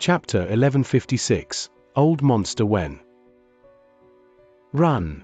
Chapter 1156, Old Monster Wen. Run.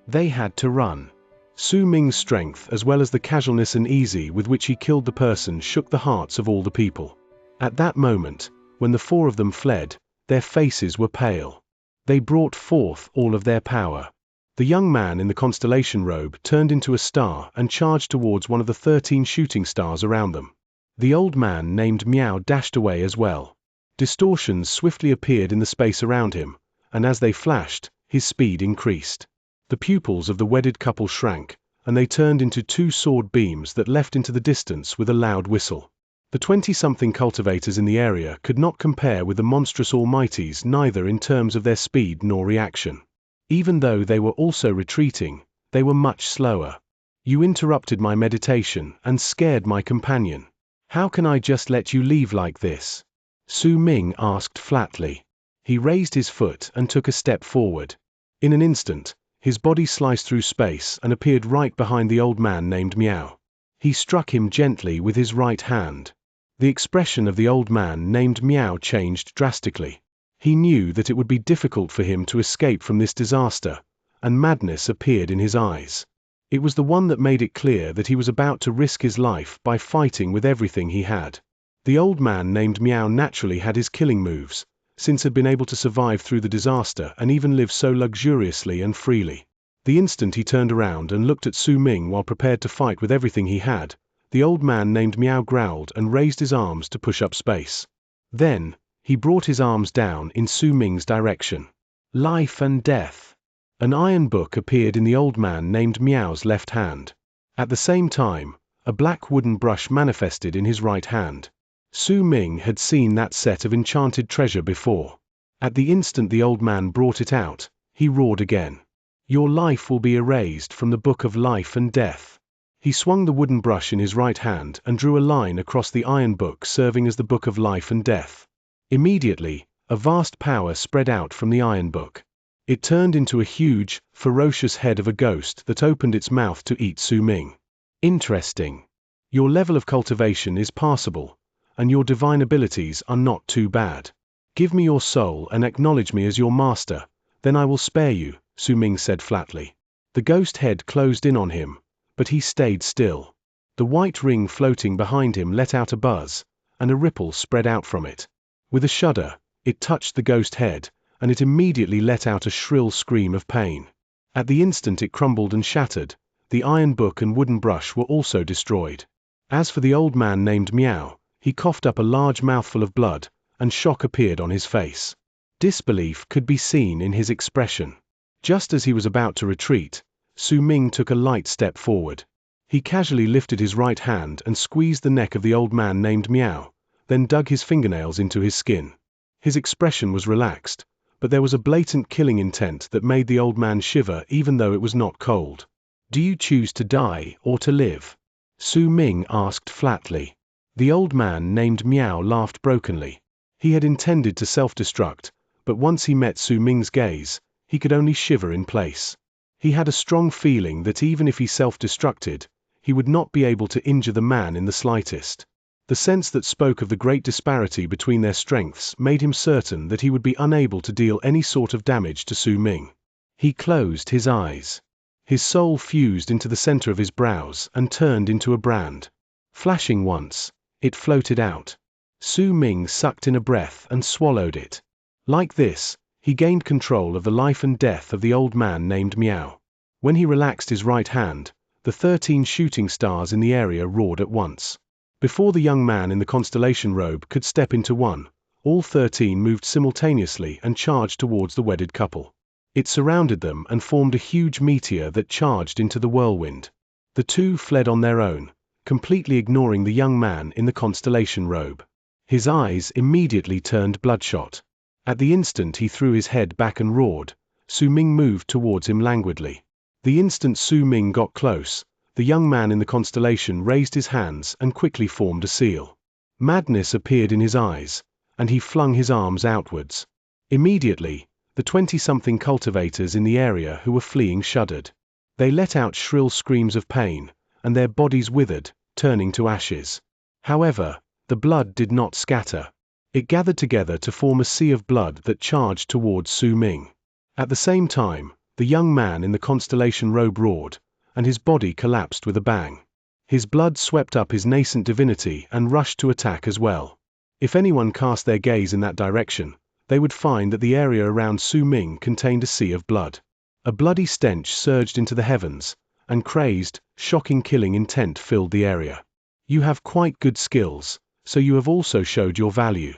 They had to run. Su Ming's strength, as well as the casualness and ease with which he killed the person, shook the hearts of all the people. At that moment, when the four of them fled, their faces were pale. They brought forth all of their power. The young man in the constellation robe turned into a star and charged towards one of the 13 shooting stars around them. The old man named Miao dashed away as well. Distortions swiftly appeared in the space around him, and as they flashed, his speed increased. The pupils of the wedded couple shrank, and they turned into 2 sword beams that left into the distance with a loud whistle. The 20-something cultivators in the area could not compare with the monstrous almighties, neither in terms of their speed nor reaction. Even though they were also retreating, they were much slower. You interrupted my meditation and scared my companion. How can I just let you leave like this? Su Ming asked flatly. He raised his foot and took a step forward. In an instant, his body sliced through space and appeared right behind the old man named Miao. He struck him gently with his right hand. The expression of the old man named Miao changed drastically. He knew that it would be difficult for him to escape from this disaster, and madness appeared in his eyes. It was the one that made it clear that he was about to risk his life by fighting with everything he had. The old man named Miao naturally had his killing moves, since had been able to survive through the disaster and even live so luxuriously and freely. The instant he turned around and looked at Su Ming while prepared to fight with everything he had, the old man named Miao growled and raised his arms to push up space. Then, he brought his arms down in Su Ming's direction. Life and death. An iron book appeared in the old man named Miao's left hand. At the same time, a black wooden brush manifested in his right hand. Su Ming had seen that set of enchanted treasure before. At the instant the old man brought it out, he roared again. Your life will be erased from the book of life and death. He swung the wooden brush in his right hand and drew a line across the iron book serving as the book of life and death. Immediately, a vast power spread out from the iron book. It turned into a huge, ferocious head of a ghost that opened its mouth to eat Su Ming. Interesting. Your level of cultivation is passable, and your divine abilities are not too bad. Give me your soul and acknowledge me as your master, then I will spare you, Su Ming said flatly. The ghost head closed in on him, but he stayed still. The white ring floating behind him let out a buzz, and a ripple spread out from it. With a shudder, it touched the ghost head, and it immediately let out a shrill scream of pain. At the instant it crumbled and shattered, the iron book and wooden brush were also destroyed. As for the old man named Miao, he coughed up a large mouthful of blood, and shock appeared on his face. Disbelief could be seen in his expression. Just as he was about to retreat, Su Ming took a light step forward. He casually lifted his right hand and squeezed the neck of the old man named Miao, then dug his fingernails into his skin. His expression was relaxed, but there was a blatant killing intent that made the old man shiver even though it was not cold. Do you choose to die or to live? Su Ming asked flatly. The old man named Miao laughed brokenly. He had intended to self-destruct, but once he met Su Ming's gaze, he could only shiver in place. He had a strong feeling that even if he self-destructed, he would not be able to injure the man in the slightest. The sense that spoke of the great disparity between their strengths made him certain that he would be unable to deal any sort of damage to Su Ming. He closed his eyes. His soul fused into the center of his brows and turned into a brand. Flashing once, it floated out. Su Ming sucked in a breath and swallowed it. Like this, he gained control of the life and death of the old man named Miao. When he relaxed his right hand, the 13 shooting stars in the area roared at once. Before the young man in the constellation robe could step into one, all 13 moved simultaneously and charged towards the wedded couple. It surrounded them and formed a huge meteor that charged into the whirlwind. The 2 fled on their own, completely ignoring the young man in the constellation robe. His eyes immediately turned bloodshot. At the instant he threw his head back and roared, Su Ming moved towards him languidly. The instant Su Ming got close, the young man in the constellation raised his hands and quickly formed a seal. Madness appeared in his eyes, and he flung his arms outwards. Immediately, the 20-something cultivators in the area who were fleeing shuddered. They let out shrill screams of pain, and their bodies withered, turning to ashes. However, the blood did not scatter. It gathered together to form a sea of blood that charged towards Su Ming. At the same time, the young man in the constellation robe roared, and his body collapsed with a bang. His blood swept up his nascent divinity and rushed to attack as well. If anyone cast their gaze in that direction, they would find that the area around Su Ming contained a sea of blood. A bloody stench surged into the heavens, and crazed, shocking killing intent filled the area. You have quite good skills, so you have also showed your value.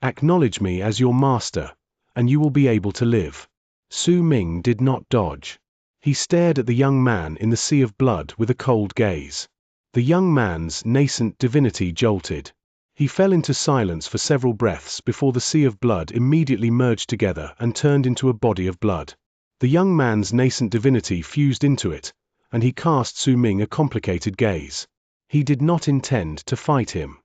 Acknowledge me as your master, and you will be able to live. Su Ming did not dodge. He stared at the young man in the sea of blood with a cold gaze. The young man's nascent divinity jolted. He fell into silence for several breaths before the sea of blood immediately merged together and turned into a body of blood. The young man's nascent divinity fused into it, and he cast Su Ming a complicated gaze. He did not intend to fight him.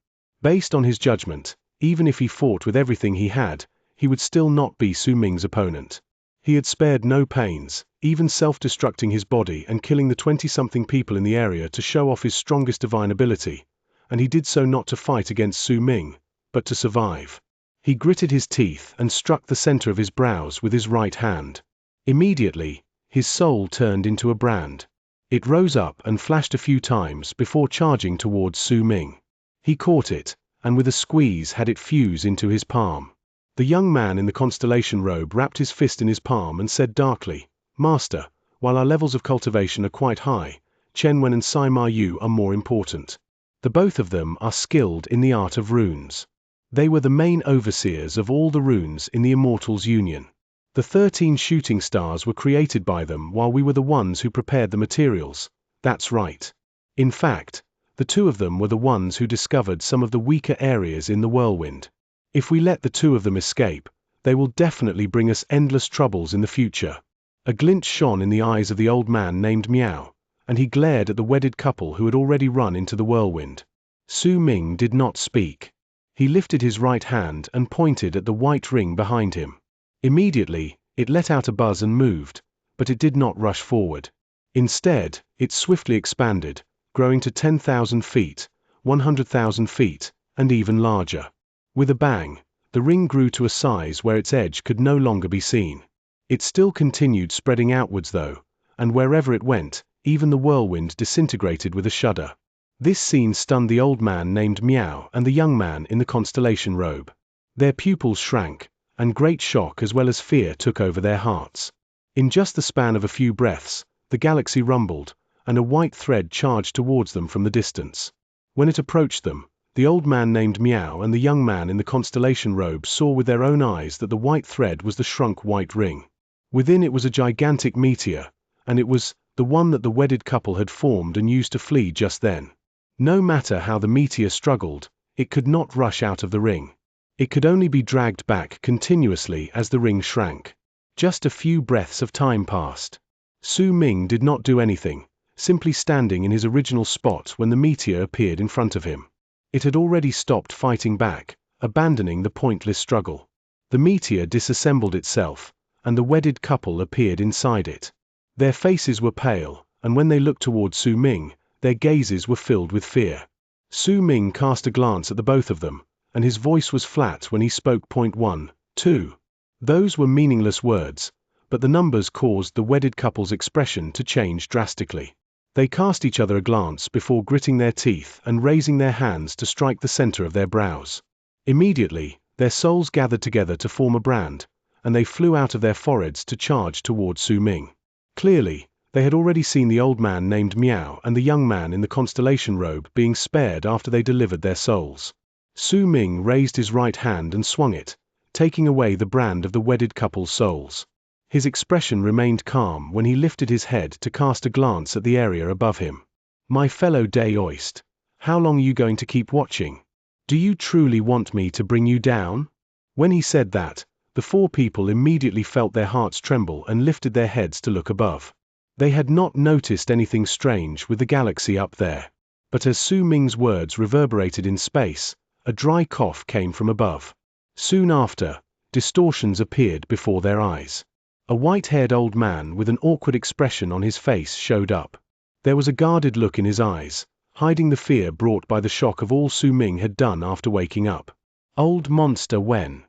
Based on his judgment, even if he fought with everything he had, he would still not be Su Ming's opponent. He had spared no pains, even self-destructing his body and killing the 20-something people in the area to show off his strongest divine ability, and he did so not to fight against Su Ming, but to survive. He gritted his teeth and struck the center of his brows with his right hand. Immediately, his soul turned into a brand. It rose up and flashed a few times before charging towards Su Ming. He caught it, and with a squeeze had it fuse into his palm. The young man in the constellation robe wrapped his fist in his palm and said darkly, "Master, while our levels of cultivation are quite high, Chen Wen and Sima Yu are more important. The both of them are skilled in the art of runes. They were the main overseers of all the runes in the Immortals Union. The 13 shooting stars were created by them while we were the ones who prepared the materials. That's right. In fact, the two of them were the ones who discovered some of the weaker areas in the whirlwind. If we let the two of them escape, they will definitely bring us endless troubles in the future." A glint shone in the eyes of the old man named Miao, and he glared at the wedded couple who had already run into the whirlwind. Su Ming did not speak. He lifted his right hand and pointed at the white ring behind him. Immediately, it let out a buzz and moved, but it did not rush forward. Instead, it swiftly expanded, growing to 10,000 feet, 100,000 feet, and even larger. With a bang, the ring grew to a size where its edge could no longer be seen. It still continued spreading outwards though, and wherever it went, even the whirlwind disintegrated with a shudder. This scene stunned the old man named Miao and the young man in the constellation robe. Their pupils shrank, and great shock as well as fear took over their hearts. In just the span of a few breaths, the galaxy rumbled, and a white thread charged towards them from the distance. When it approached them, the old man named Miao and the young man in the constellation robe saw with their own eyes that the white thread was the shrunk white ring. Within it was a gigantic meteor, and it was the one that the wedded couple had formed and used to flee just then. No matter how the meteor struggled, it could not rush out of the ring. It could only be dragged back continuously as the ring shrank. Just a few breaths of time passed. Su Ming did not do anything, simply standing in his original spot when the meteor appeared in front of him. It had already stopped fighting back, abandoning the pointless struggle. The meteor disassembled itself, and the wedded couple appeared inside it. Their faces were pale, and when they looked toward Su Ming, their gazes were filled with fear. Su Ming cast a glance at the both of them, and his voice was flat when he spoke. 1, 2. Those were meaningless words, but the numbers caused the wedded couple's expression to change drastically. They cast each other a glance before gritting their teeth and raising their hands to strike the center of their brows. Immediately, their souls gathered together to form a brand, and they flew out of their foreheads to charge toward Su Ming. Clearly, they had already seen the old man named Miao and the young man in the constellation robe being spared after they delivered their souls. Su Ming raised his right hand and swung it, taking away the brand of the wedded couple's souls. His expression remained calm when he lifted his head to cast a glance at the area above him. "My fellow Daoist, how long are you going to keep watching? Do you truly want me to bring you down?" When he said that, the four people immediately felt their hearts tremble and lifted their heads to look above. They had not noticed anything strange with the galaxy up there. But as Su Ming's words reverberated in space, a dry cough came from above. Soon after, distortions appeared before their eyes. A white-haired old man with an awkward expression on his face showed up. There was a guarded look in his eyes, hiding the fear brought by the shock of all Su Ming had done after waking up. Old monster Wen.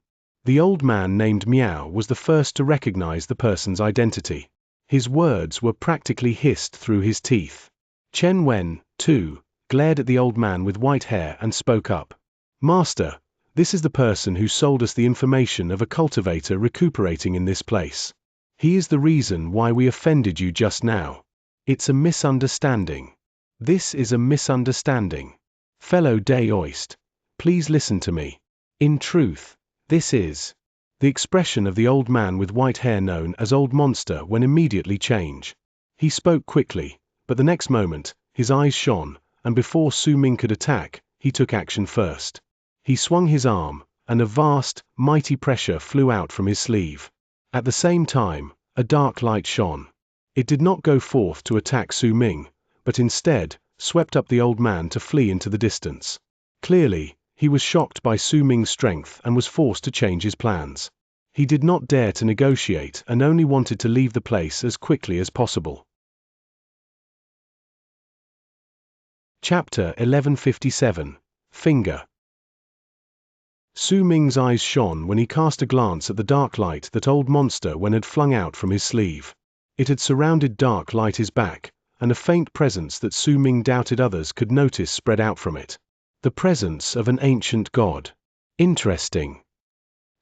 The old man named Miao was the first to recognize the person's identity. His words were practically hissed through his teeth. Chen Wen, too, glared at the old man with white hair and spoke up. Master, this is the person who sold us the information of a cultivator recuperating in this place. He is the reason why we offended you just now. It's a misunderstanding. This is a misunderstanding. Fellow Daoist, please listen to me. In truth, this is. The expression of the old man with white hair known as Old Monster when immediately change. He spoke quickly, but the next moment, his eyes shone, and before Su Ming could attack, he took action first. He swung his arm, and a vast, mighty pressure flew out from his sleeve. At the same time, a dark light shone. It did not go forth to attack Su Ming, but instead, swept up the old man to flee into the distance. Clearly, he was shocked by Su Ming's strength and was forced to change his plans. He did not dare to negotiate and only wanted to leave the place as quickly as possible. Chapter 1157. Finger. Su Ming's eyes shone when he cast a glance at the dark light that Old Monster Wen had flung out from his sleeve. It had surrounded dark light his back, and a faint presence that Su Ming doubted others could notice spread out from it. The presence of an ancient god. Interesting.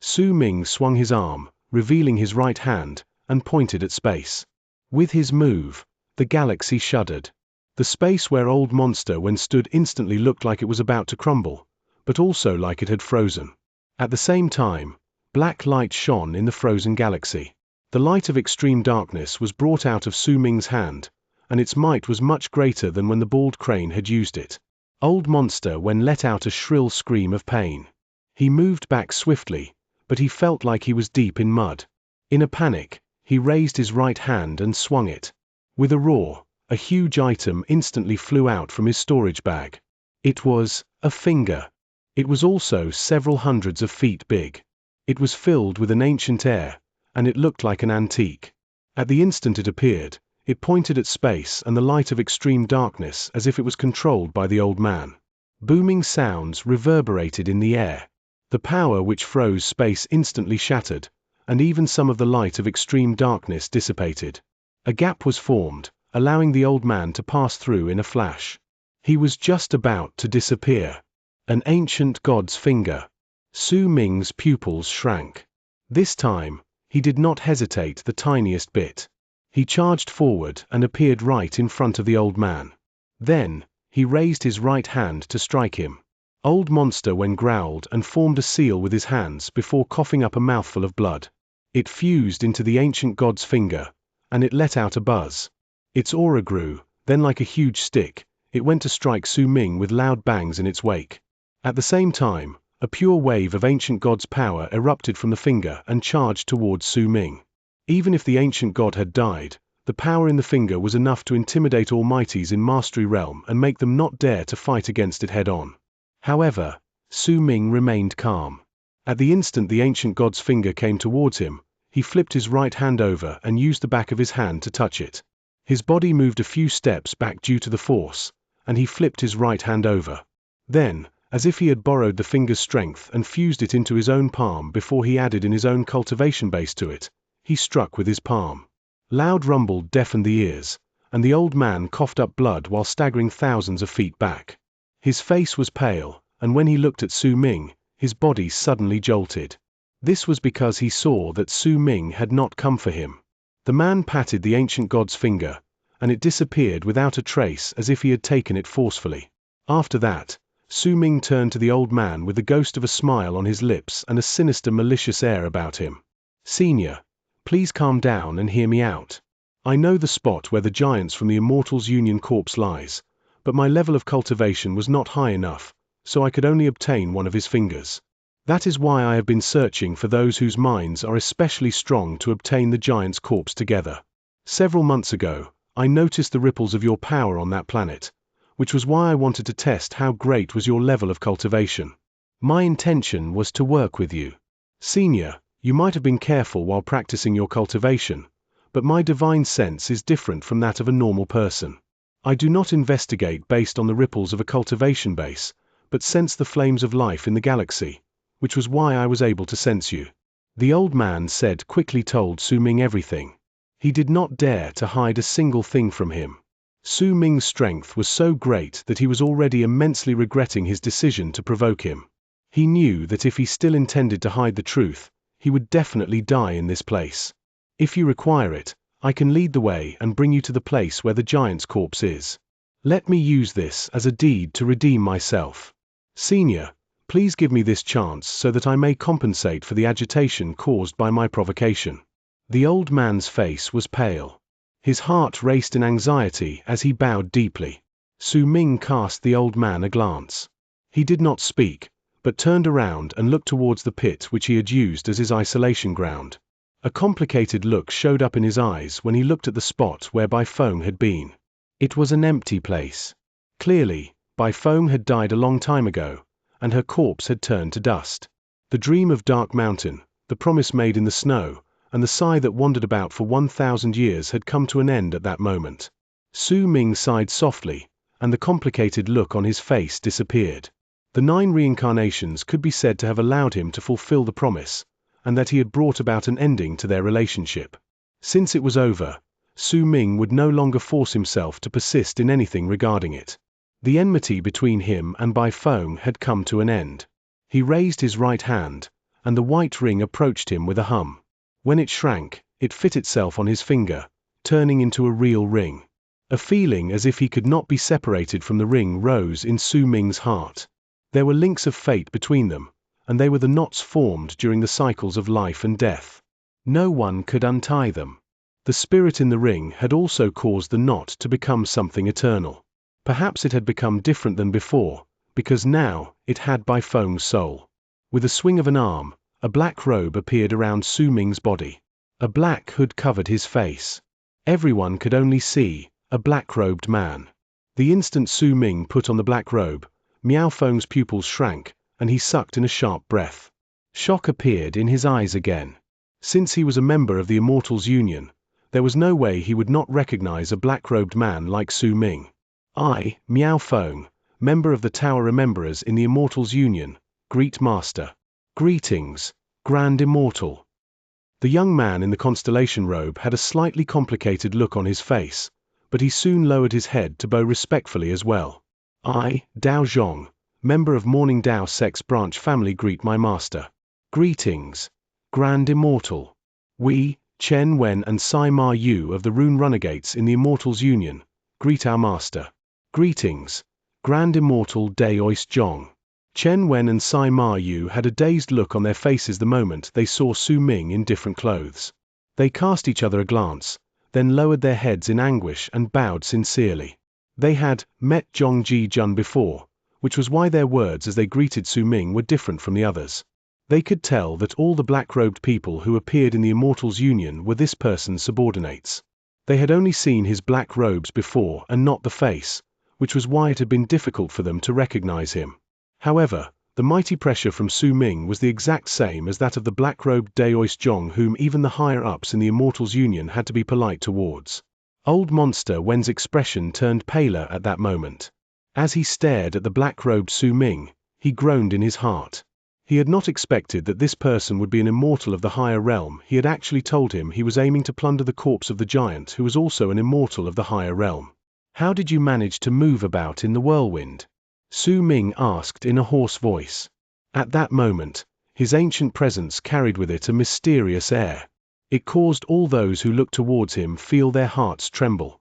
Su Ming swung his arm, revealing his right hand, and pointed at space. With his move, the galaxy shuddered. The space where Old Monster Wen stood instantly looked like it was about to crumble, but also like it had frozen. At the same time, black light shone in the frozen galaxy. The light of extreme darkness was brought out of Su Ming's hand, and its might was much greater than when the bald crane had used it. Old Monster Wen let out a shrill scream of pain. He moved back swiftly, but he felt like he was deep in mud. In a panic, he raised his right hand and swung it. With a roar, a huge item instantly flew out from his storage bag. It was a finger. It was also several hundreds of feet big. It was filled with an ancient air, and it looked like an antique. At the instant it appeared, it pointed at space and the light of extreme darkness as if it was controlled by the old man. Booming sounds reverberated in the air. The power which froze space instantly shattered, and even some of the light of extreme darkness dissipated. A gap was formed, allowing the old man to pass through in a flash. He was just about to disappear. An ancient god's finger. Su Ming's pupils shrank. This time, he did not hesitate the tiniest bit. He charged forward and appeared right in front of the old man. Then, he raised his right hand to strike him. Old Monster Wen growled and formed a seal with his hands before coughing up a mouthful of blood. It fused into the ancient god's finger, and it let out a buzz. Its aura grew, then like a huge stick, it went to strike Su Ming with loud bangs in its wake. At the same time, a pure wave of ancient god's power erupted from the finger and charged towards Su Ming. Even if the ancient god had died, the power in the finger was enough to intimidate almighties in Mastery Realm and make them not dare to fight against it head-on. However, Su Ming remained calm. At the instant the ancient god's finger came towards him, he flipped his right hand over and used the back of his hand to touch it. His body moved a few steps back due to the force, and he flipped his right hand over. Then, as if he had borrowed the finger's strength and fused it into his own palm before he added in his own cultivation base to it, he struck with his palm. Loud rumble deafened the ears, and the old man coughed up blood while staggering thousands of feet back. His face was pale, and when he looked at Su Ming, his body suddenly jolted. This was because he saw that Su Ming had not come for him. The man patted the ancient god's finger, and it disappeared without a trace as if he had taken it forcefully. After that, Su Ming turned to the old man with the ghost of a smile on his lips and a sinister malicious air about him. Senior, please calm down and hear me out. I know the spot where the giants from the Immortals Union Corps lies, but my level of cultivation was not high enough, so I could only obtain one of his fingers. That is why I have been searching for those whose minds are especially strong to obtain the giant's corpse together. Several months ago, I noticed the ripples of your power on that planet, which was why I wanted to test how great was your level of cultivation. My intention was to work with you. Senior, you might have been careful while practicing your cultivation, but my divine sense is different from that of a normal person. I do not investigate based on the ripples of a cultivation base, but sense the flames of life in the galaxy, which was why I was able to sense you." The old man said, quickly told Su Ming everything. He did not dare to hide a single thing from him. Su Ming's strength was so great that he was already immensely regretting his decision to provoke him. He knew that if he still intended to hide the truth, he would definitely die in this place. "If you require it, I can lead the way and bring you to the place where the giant's corpse is. Let me use this as a deed to redeem myself. Senior, please give me this chance so that I may compensate for the agitation caused by my provocation." The old man's face was pale. His heart raced in anxiety as he bowed deeply. Su Ming cast the old man a glance. He did not speak, but turned around and looked towards the pit which he had used as his isolation ground. A complicated look showed up in his eyes when he looked at the spot where Bai Feng had been. It was an empty place. Clearly, Bai Feng had died a long time ago, and her corpse had turned to dust. The dream of Dark Mountain, the promise made in the snow, and the sigh that wandered about for 1,000 years had come to an end at that moment. Su Ming sighed softly, and the complicated look on his face disappeared. The 9 reincarnations could be said to have allowed him to fulfill the promise, and that he had brought about an ending to their relationship. Since it was over, Su Ming would no longer force himself to persist in anything regarding it. The enmity between him and Bai Feng had come to an end. He raised his right hand, and the white ring approached him with a hum. When it shrank, it fit itself on his finger, turning into a real ring. A feeling as if he could not be separated from the ring rose in Su Ming's heart. There were links of fate between them, and they were the knots formed during the cycles of life and death. No one could untie them. The spirit in the ring had also caused the knot to become something eternal. Perhaps it had become different than before, because now it had Bai Feng's soul. With a swing of an arm, a black robe appeared around Su Ming's body. A black hood covered his face. Everyone could only see a black-robed man. The instant Su Ming put on the black robe, Miao Feng's pupils shrank, and he sucked in a sharp breath. Shock appeared in his eyes again. Since he was a member of the Immortals Union, there was no way he would not recognize a black-robed man like Su Ming. "I, Miao Feng, member of the Tower Rememberers in the Immortals Union, greet Master." "Greetings, Grand Immortal." The young man in the constellation robe had a slightly complicated look on his face, but he soon lowered his head to bow respectfully as well. "I, Dao Zhong, member of Morning Dao Sect's branch family, greet my master." "Greetings, Grand Immortal." "We, Chen Wen and Sai Ma Yu of the Rune Renegades in the Immortals Union, greet our master." "Greetings, Grand Immortal Daoist Zhong." Chen Wen and Sai Ma Yu had a dazed look on their faces the moment they saw Su Ming in different clothes. They cast each other a glance, then lowered their heads in anguish and bowed sincerely. They had met Zhong Ji Jun before, which was why their words as they greeted Su Ming were different from the others. They could tell that all the black-robed people who appeared in the Immortals Union were this person's subordinates. They had only seen his black robes before and not the face, which was why it had been difficult for them to recognize him. However, the mighty pressure from Su Ming was the exact same as that of the black-robed Daoist Zhong, whom even the higher-ups in the Immortals Union had to be polite towards. Old Monster Wen's expression turned paler at that moment. As he stared at the black-robed Su Ming, he groaned in his heart. He had not expected that this person would be an immortal of the higher realm. He had actually told him he was aiming to plunder the corpse of the giant who was also an immortal of the higher realm. "How did you manage to move about in the whirlwind?" Su Ming asked in a hoarse voice. At that moment, his ancient presence carried with it a mysterious air. It caused all those who looked towards him feel their hearts tremble.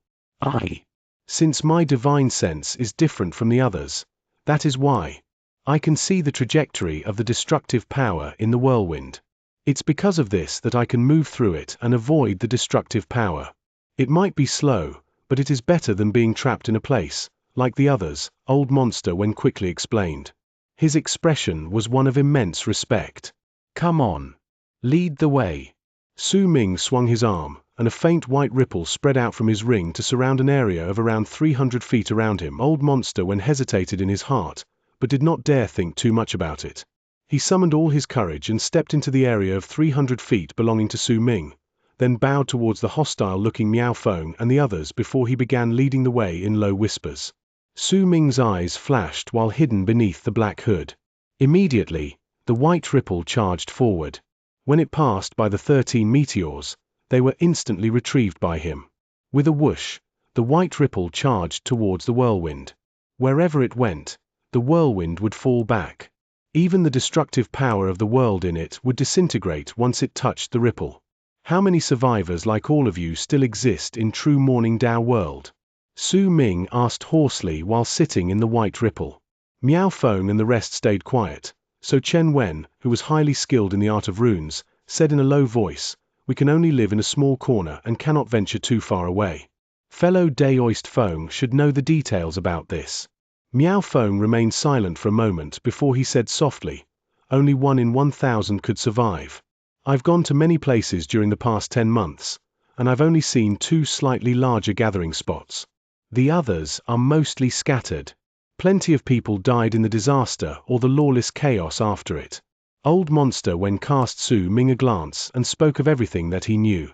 Since my divine sense is different from the others, that is why. I can see the trajectory of the destructive power in the whirlwind. It's because of this that I can move through it and avoid the destructive power. It might be slow, but it is better than being trapped in a place, like the others, Old Monster Wen quickly explained. His expression was one of immense respect. "Come on. Lead the way." Su Ming swung his arm, and a faint white ripple spread out from his ring to surround an area of around 300 feet around him. Old Monster Wen hesitated in his heart, but did not dare think too much about it. He summoned all his courage and stepped into the area of 300 feet belonging to Su Ming, then bowed towards the hostile-looking Miao Feng and the others before he began leading the way in low whispers. Su Ming's eyes flashed while hidden beneath the black hood. Immediately, The white ripple charged forward. When it passed by the 13 meteors, they were instantly retrieved by him. With a whoosh, the white ripple charged towards the whirlwind. Wherever it went, the whirlwind would fall back. Even the destructive power of the world in it would disintegrate once it touched the ripple. How many survivors like all of you still exist in true Morning Dao world? Su Ming asked hoarsely while sitting in the white ripple. Miao Feng and the rest stayed quiet, so Chen Wen, who was highly skilled in the art of runes, said in a low voice, "We can only live in a small corner and cannot venture too far away. Fellow Daoist Feng should know the details about this." Miao Feng remained silent for a moment before he said softly, "Only 1 in 1,000 could survive. I've gone to many places during the past 10 months, and I've only seen 2 slightly larger gathering spots. The others are mostly scattered. Plenty of people died in the disaster or the lawless chaos after it." Old Monster Wen cast Su Ming a glance and spoke of everything that he knew.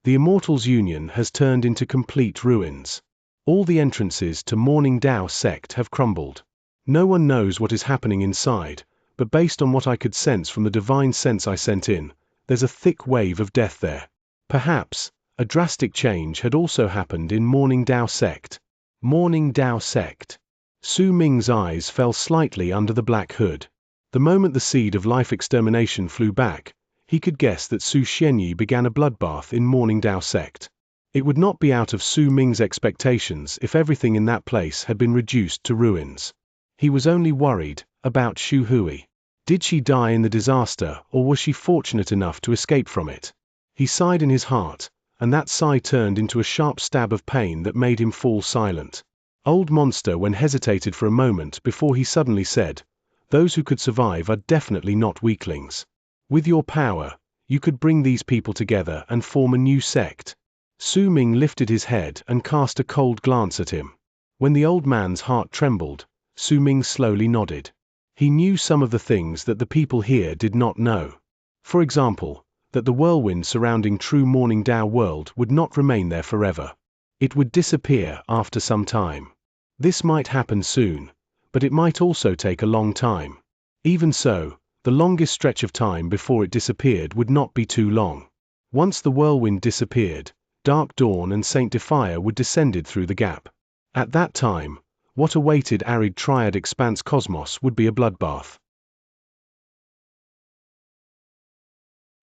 The Immortals Union has turned into complete ruins. All the entrances to Morning Dao sect have crumbled. No one knows what is happening inside, but based on what I could sense from the divine sense I sent in, there's a thick wave of death there. Perhaps a drastic change had also happened in Morning Dao sect. Morning Dao sect. Su Ming's eyes fell slightly under the black hood. The moment the seed of life extermination flew back, he could guess that Su Xianxia began a bloodbath in Morning Dao sect. It would not be out of Su Ming's expectations if everything in that place had been reduced to ruins. He was only worried about Xu Hui. Did she die in the disaster, or was she fortunate enough to escape from it? He sighed in his heart, and that sigh turned into a sharp stab of pain that made him fall silent. Old Monster Wen hesitated for a moment before he suddenly said, "Those who could survive are definitely not weaklings. With your power, you could bring these people together and form a new sect." Su Ming lifted his head and cast a cold glance at him. When the old man's heart trembled, Su Ming slowly nodded. He knew some of the things that the people here did not know. For example, that the whirlwind surrounding true Morning Dao world would not remain there forever. It would disappear after some time. This might happen soon, but it might also take a long time. Even so, the longest stretch of time before it disappeared would not be too long. Once the whirlwind disappeared, Dark Dawn and Saint Defier would descended through the gap. At that time, what awaited arid triad expanse cosmos would be a bloodbath.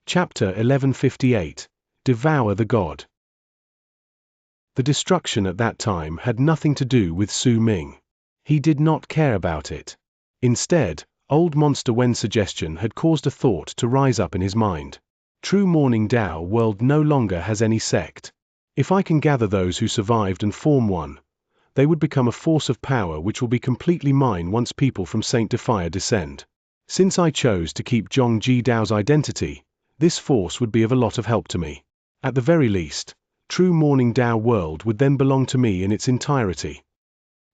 Chapter 1158. Devour the God. The destruction at that time had nothing to do with Su Ming. He did not care about it. Instead, Old Monster Wen's suggestion had caused a thought to rise up in his mind. True Morning Dao world no longer has any sect. If I can gather those who survived and form one, they would become a force of power which will be completely mine once people from Saint Defier descend. Since I chose to keep Zhongji Dao's identity, this force would be of a lot of help to me. At the very least, true Morning Dao world would then belong to me in its entirety.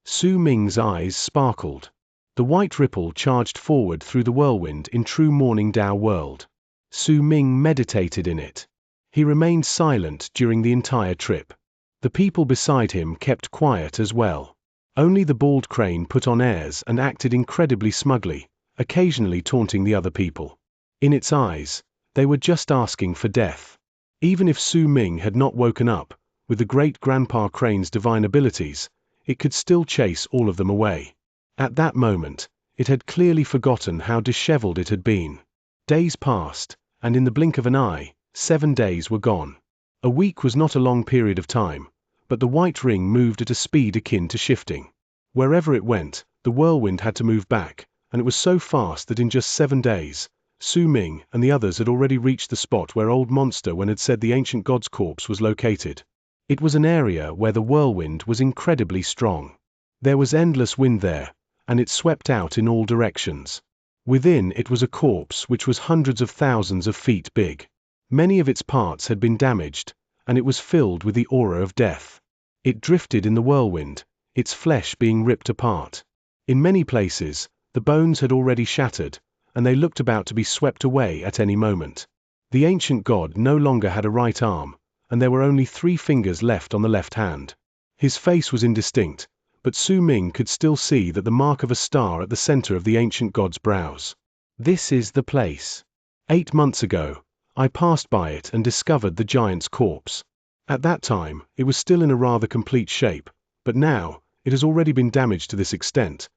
Su Ming's eyes sparkled. The white ripple charged forward through the whirlwind in true Morning Dao world. Su Ming meditated in it. He remained silent during the entire trip. The people beside him kept quiet as well. Only the bald crane put on airs and acted incredibly smugly, occasionally taunting the other people. In its eyes, they were just asking for death. Even if Su Ming had not woken up, with the great-grandpa crane's divine abilities, it could still chase all of them away. At that moment, it had clearly forgotten how disheveled it had been. Days passed, and in the blink of an eye, 7 days were gone. A week was not a long period of time, but the white ring moved at a speed akin to shifting. Wherever it went, the whirlwind had to move back, and it was so fast that in just 7 days, Su Ming and the others had already reached the spot where Old Monster Wen had said the ancient god's corpse was located. It was an area where the whirlwind was incredibly strong. There was endless wind there, and it swept out in all directions. Within it was a corpse which was hundreds of thousands of feet big. Many of its parts had been damaged, and it was filled with the aura of death. It drifted in the whirlwind, its flesh being ripped apart. In many places, the bones had already shattered, and they looked about to be swept away at any moment. The ancient god no longer had a right arm, and there were only 3 fingers left on the left hand. His face was indistinct, but Su Ming could still see that the mark of a star at the center of the ancient god's brows. This is the place. 8 months ago, I passed by it and discovered the giant's corpse. At that time, it was still in a rather complete shape, but now, it has already been damaged to this extent.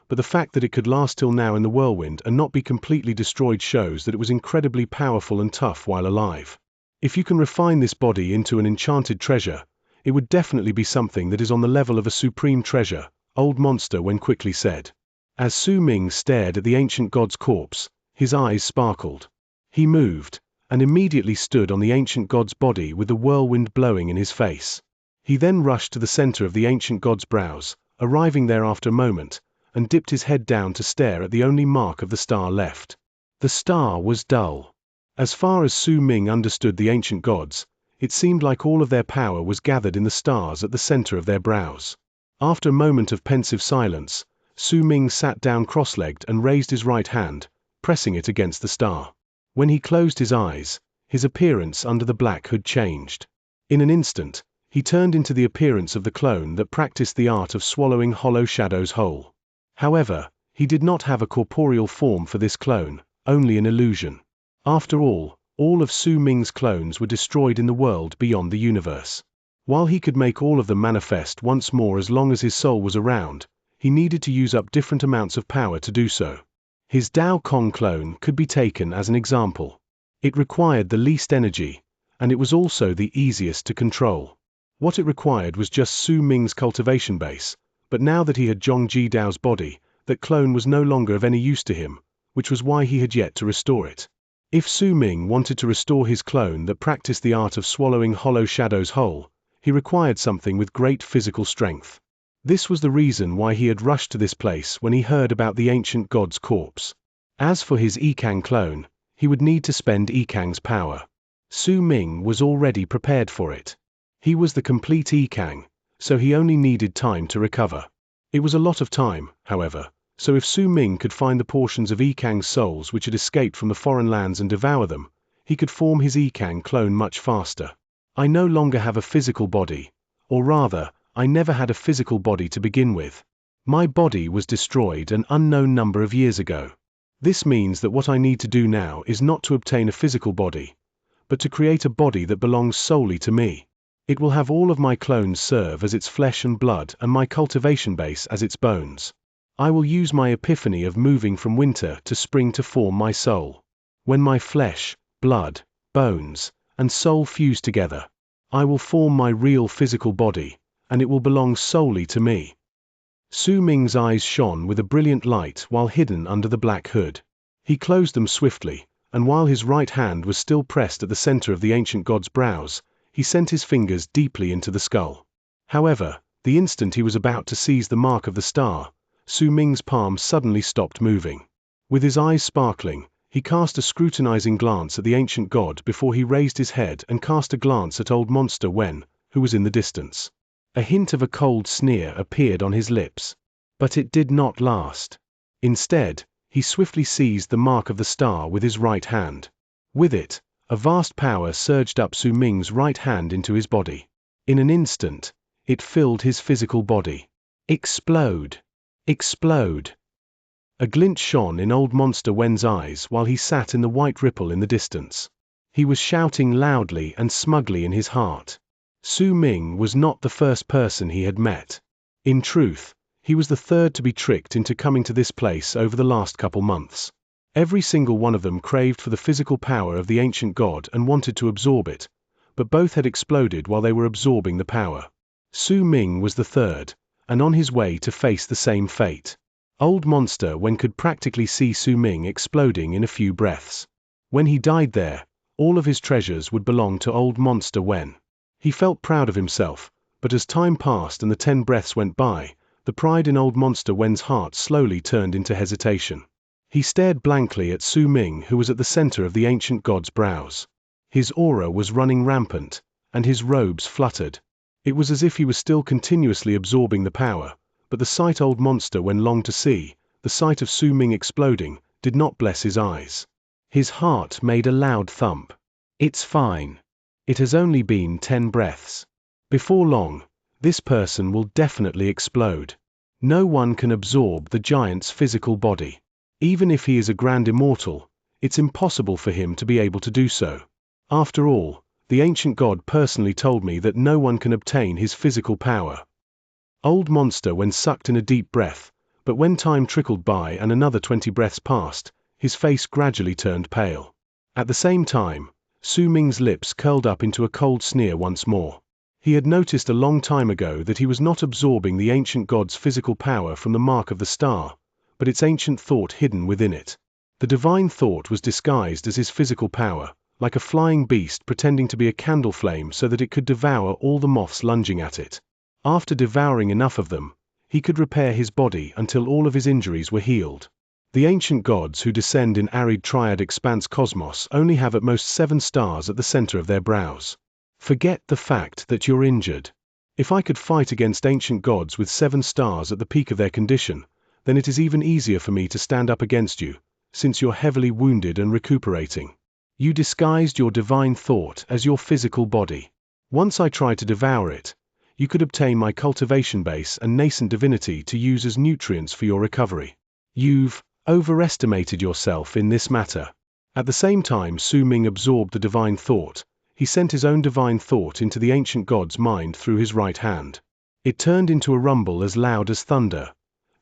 But the fact that it could last till now in the whirlwind and not be completely destroyed shows that it was incredibly powerful and tough while alive. If you can refine this body into an enchanted treasure, it would definitely be something that is on the level of a supreme treasure, Old Monster Wen quickly said. As Su Ming stared at the ancient god's corpse, his eyes sparkled. He moved, and immediately stood on the ancient god's body with the whirlwind blowing in his face. He then rushed to the center of the ancient god's brows, arriving there after a moment, and dipped his head down to stare at the only mark of the star left. The star was dull. As far as Su Ming understood the ancient gods, it seemed like all of their power was gathered in the stars at the center of their brows. After a moment of pensive silence, Su Ming sat down cross-legged and raised his right hand, pressing it against the star. When he closed his eyes, his appearance under the black hood changed. In an instant, he turned into the appearance of the clone that practiced the art of swallowing hollow shadows whole. However, he did not have a corporeal form for this clone, only an illusion. After all of Su Ming's clones were destroyed in the world beyond the universe. While he could make all of them manifest once more as long as his soul was around, he needed to use up different amounts of power to do so. His Dao Kong clone could be taken as an example. It required the least energy, and it was also the easiest to control. What it required was just Su Ming's cultivation base, but now that he had Zhongji Dao's body, that clone was no longer of any use to him, which was why he had yet to restore it. If Su Ming wanted to restore his clone that practiced the art of swallowing hollow shadows whole, he required something with great physical strength. This was the reason why he had rushed to this place when he heard about the ancient god's corpse. As for his Yikang clone, he would need to spend Yikang's power. Su Ming was already prepared for it. He was the complete Yikang, so he only needed time to recover. It was a lot of time, however, so if Su Ming could find the portions of Yikang's souls which had escaped from the foreign lands and devour them, he could form his Yikang clone much faster. I no longer have a physical body, or rather, I never had a physical body to begin with. My body was destroyed an unknown number of years ago. This means that what I need to do now is not to obtain a physical body, but to create a body that belongs solely to me. It will have all of my clones serve as its flesh and blood and my cultivation base as its bones. I will use my epiphany of moving from winter to spring to form my soul. When my flesh, blood, bones, and soul fuse together, I will form my real physical body, and it will belong solely to me. Su Ming's eyes shone with a brilliant light while hidden under the black hood. He closed them swiftly, and while his right hand was still pressed at the center of the ancient god's brows, he sent his fingers deeply into the skull. However, the instant he was about to seize the mark of the star, Su Ming's palm suddenly stopped moving. With his eyes sparkling, he cast a scrutinizing glance at the ancient god before he raised his head and cast a glance at Old Monster Wen, who was in the distance. A hint of a cold sneer appeared on his lips. But it did not last. Instead, he swiftly seized the mark of the star with his right hand. With it, a vast power surged up Su Ming's right hand into his body. In an instant, it filled his physical body. Explode! Explode! A glint shone in Old Monster Wen's eyes while he sat in the white ripple in the distance. He was shouting loudly and smugly in his heart. Su Ming was not the first person he had met. In truth, he was the third to be tricked into coming to this place over the last couple months. Every single one of them craved for the physical power of the ancient god and wanted to absorb it, but both had exploded while they were absorbing the power. Su Ming was the third, and on his way to face the same fate. Old Monster Wen could practically see Su Ming exploding in a few breaths. When he died there, all of his treasures would belong to Old Monster Wen. He felt proud of himself, but as time passed and the 10 breaths went by, the pride in Old Monster Wen's heart slowly turned into hesitation. He stared blankly at Su Ming, who was at the center of the ancient god's brows. His aura was running rampant, and his robes fluttered. It was as if he was still continuously absorbing the power, but the sight Old Monster Wen longed to see, the sight of Su Ming exploding, did not bless his eyes. His heart made a loud thump. It's fine. It has only been 10 breaths. Before long, this person will definitely explode. No one can absorb the giant's physical body. Even if he is a grand immortal, it's impossible for him to be able to do so. After all, the ancient god personally told me that no one can obtain his physical power. Old monster when sucked in a deep breath, but when time trickled by and another 20 breaths passed, his face gradually turned pale. At the same time, Su Ming's lips curled up into a cold sneer once more. He had noticed a long time ago that he was not absorbing the ancient god's physical power from the mark of the star, but its ancient thought hidden within it. The divine thought was disguised as his physical power, like a flying beast pretending to be a candle flame so that it could devour all the moths lunging at it. After devouring enough of them, he could repair his body until all of his injuries were healed. The ancient gods who descend in arid triad expanse cosmos only have at most 7 stars at the center of their brows. Forget the fact that you're injured. If I could fight against ancient gods with 7 stars at the peak of their condition, then it is even easier for me to stand up against you, since you're heavily wounded and recuperating. You disguised your divine thought as your physical body. Once I tried to devour it, you could obtain my cultivation base and nascent divinity to use as nutrients for your recovery. You've overestimated yourself in this matter. At the same time Su Ming absorbed the divine thought, he sent his own divine thought into the ancient god's mind through his right hand. It turned into a rumble as loud as thunder.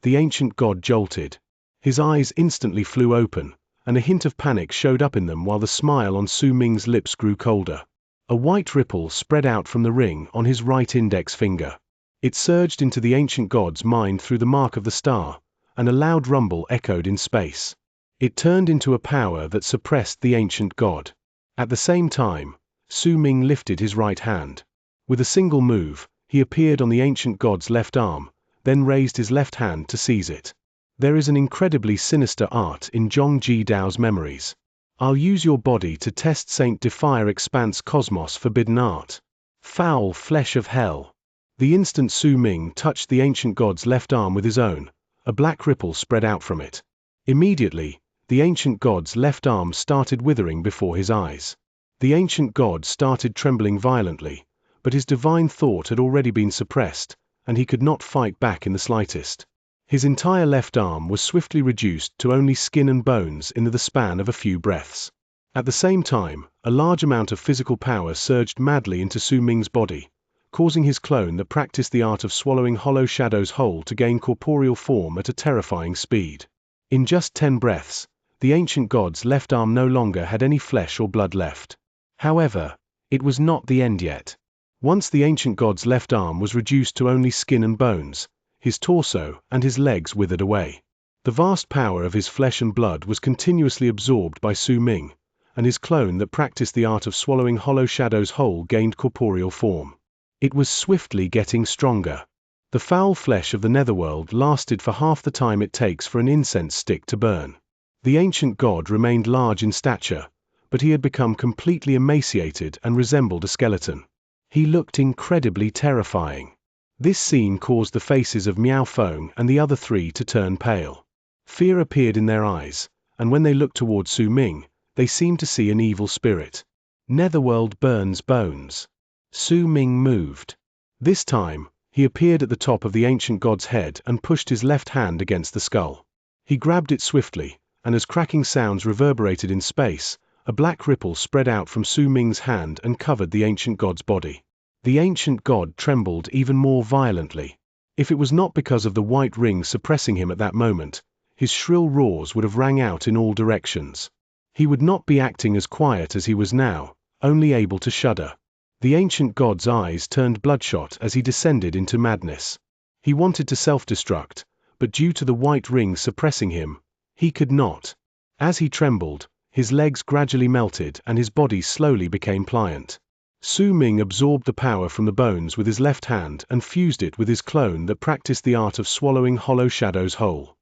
The ancient god jolted. His eyes instantly flew open, and a hint of panic showed up in them while the smile on Su Ming's lips grew colder. A white ripple spread out from the ring on his right index finger. It surged into the ancient god's mind through the mark of the star, and a loud rumble echoed in space. It turned into a power that suppressed the ancient god. At the same time, Su Ming lifted his right hand. With a single move, he appeared on the ancient god's left arm, then raised his left hand to seize it. There is an incredibly sinister art in Zhongji Dao's memories. I'll use your body to test Saint Defier Expanse Cosmos forbidden art. Foul flesh of hell. The instant Su Ming touched the ancient god's left arm with his own, a black ripple spread out from it. Immediately, the ancient god's left arm started withering before his eyes. The ancient god started trembling violently, but his divine thought had already been suppressed, and he could not fight back in the slightest. His entire left arm was swiftly reduced to only skin and bones in the span of a few breaths. At the same time, a large amount of physical power surged madly into Su Ming's body, causing his clone that practiced the art of swallowing hollow shadows whole to gain corporeal form at a terrifying speed. In just 10 breaths, the ancient god's left arm no longer had any flesh or blood left. However, it was not the end yet. Once the ancient god's left arm was reduced to only skin and bones, his torso and his legs withered away. The vast power of his flesh and blood was continuously absorbed by Su Ming, and his clone that practiced the art of swallowing hollow shadows whole gained corporeal form. It was swiftly getting stronger. The foul flesh of the netherworld lasted for half the time it takes for an incense stick to burn. The ancient god remained large in stature, but he had become completely emaciated and resembled a skeleton. He looked incredibly terrifying. This scene caused the faces of Miao Feng and the other 3 to turn pale. Fear appeared in their eyes, and when they looked toward Su Ming, they seemed to see an evil spirit. Netherworld burns bones. Su Ming moved. This time, he appeared at the top of the ancient god's head and pushed his left hand against the skull. He grabbed it swiftly, and as cracking sounds reverberated in space, a black ripple spread out from Su Ming's hand and covered the ancient god's body. The ancient god trembled even more violently. If it was not because of the white ring suppressing him at that moment, his shrill roars would have rang out in all directions. He would not be acting as quiet as he was now, only able to shudder. The ancient god's eyes turned bloodshot as he descended into madness. He wanted to self-destruct, but due to the white ring suppressing him, he could not. As he trembled, his legs gradually melted and his body slowly became pliant. Su Ming absorbed the power from the bones with his left hand and fused it with his clone that practiced the art of swallowing hollow shadows whole.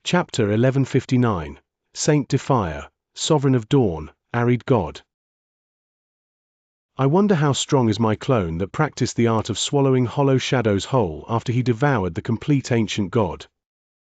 Chapter 1159, Saint Defier, Sovereign of Dawn, Arid God. I wonder how strong is my clone that practiced the art of swallowing hollow shadows whole after he devoured the complete ancient god.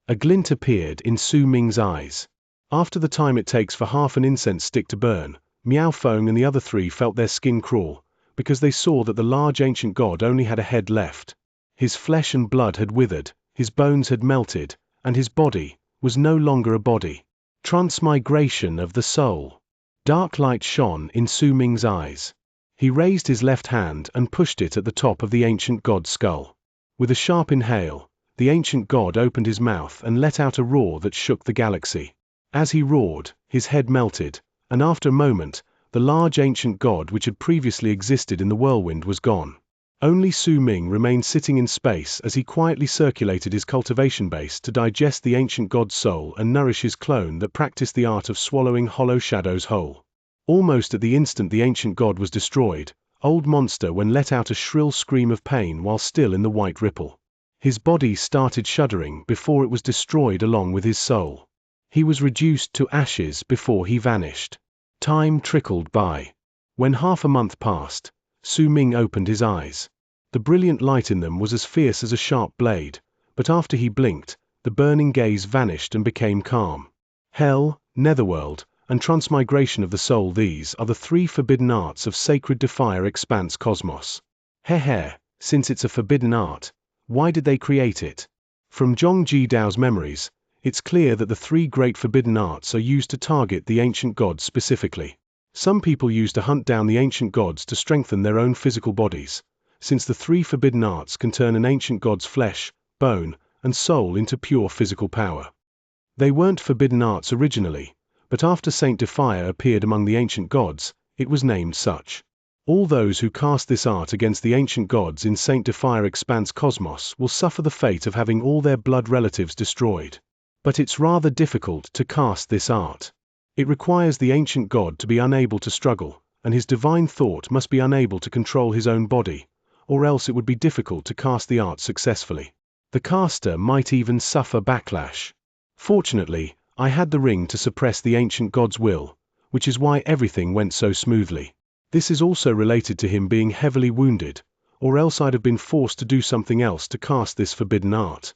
A glint appeared in Su Ming's eyes. After the time it takes for half an incense stick to burn, Miao Feng and the other 3 felt their skin crawl, because they saw that the large ancient god only had a head left. His flesh and blood had withered, his bones had melted, and his body was no longer a body. Transmigration of the soul. Dark light shone in Su Ming's eyes. He raised his left hand and pushed it at the top of the ancient god's skull. With a sharp inhale, the ancient god opened his mouth and let out a roar that shook the galaxy. As he roared, his head melted, and after a moment, the large ancient god which had previously existed in the whirlwind was gone. Only Su Ming remained sitting in space as he quietly circulated his cultivation base to digest the ancient god's soul and nourish his clone that practiced the art of swallowing hollow shadows whole. Almost at the instant the ancient god was destroyed, Old Monster When let out a shrill scream of pain while still in the white ripple. His body started shuddering before it was destroyed along with his soul. He was reduced to ashes before he vanished. Time trickled by. When half a month passed, Su Ming opened his eyes. The brilliant light in them was as fierce as a sharp blade, but after he blinked, the burning gaze vanished and became calm. Hell, netherworld, and transmigration of the soul, these are the three forbidden arts of sacred Defier Expanse Cosmos. Since it's a forbidden art, why did they create it? From Zhong Ji Dao's memories, it's clear that the three great forbidden arts are used to target the ancient gods specifically. Some people used to hunt down the ancient gods to strengthen their own physical bodies, since the three forbidden arts can turn an ancient god's flesh, bone, and soul into pure physical power. They weren't forbidden arts originally, but after Saint Defier appeared among the ancient gods, it was named such. All those who cast this art against the ancient gods in Saint Defier Expanse Cosmos will suffer the fate of having all their blood relatives destroyed. But it's rather difficult to cast this art. It requires the ancient god to be unable to struggle, and his divine thought must be unable to control his own body, or else it would be difficult to cast the art successfully. The caster might even suffer backlash. Fortunately, I had the ring to suppress the ancient god's will, which is why everything went so smoothly. This is also related to him being heavily wounded, or else I'd have been forced to do something else to cast this forbidden art.